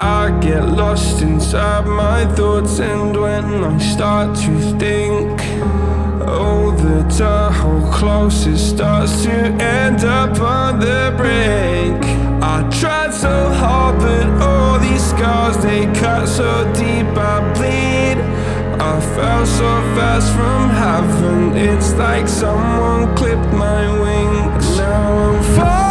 I get lost inside my thoughts, and when I start to think, oh, the door how close it starts to end up on the brink. I tried so hard, but all these scars, they cut so deep I bleed. I fell so fast from heaven, it's like someone clipped my wings. Now I'm falling,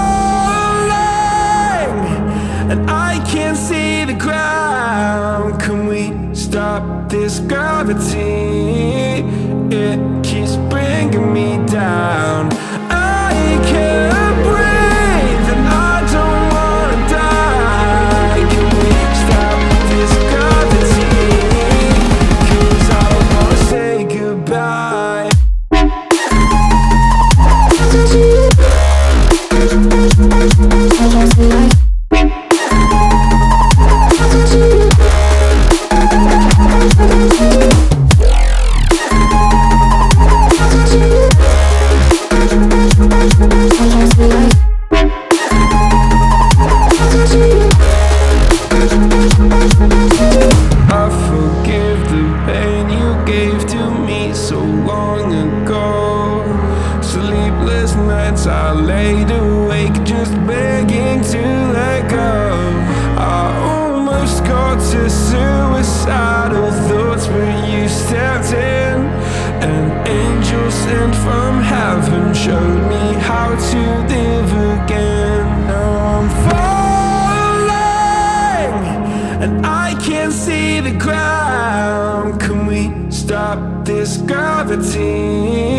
and I can't see the ground. Can we stop this gravity? It keeps bringing me down. I can't breathe, and I don't wanna die. Can we stop this gravity? 'Cause I don't wanna say goodbye. I forgive the pain you gave to me so long ago. Sleepless nights I laid awake just begging to let go. I almost got to suicidal thoughts, but you stepped in. An angel sent from heaven showed me how to live again. Now I'm falling, and I can't see the ground. Can we stop this gravity?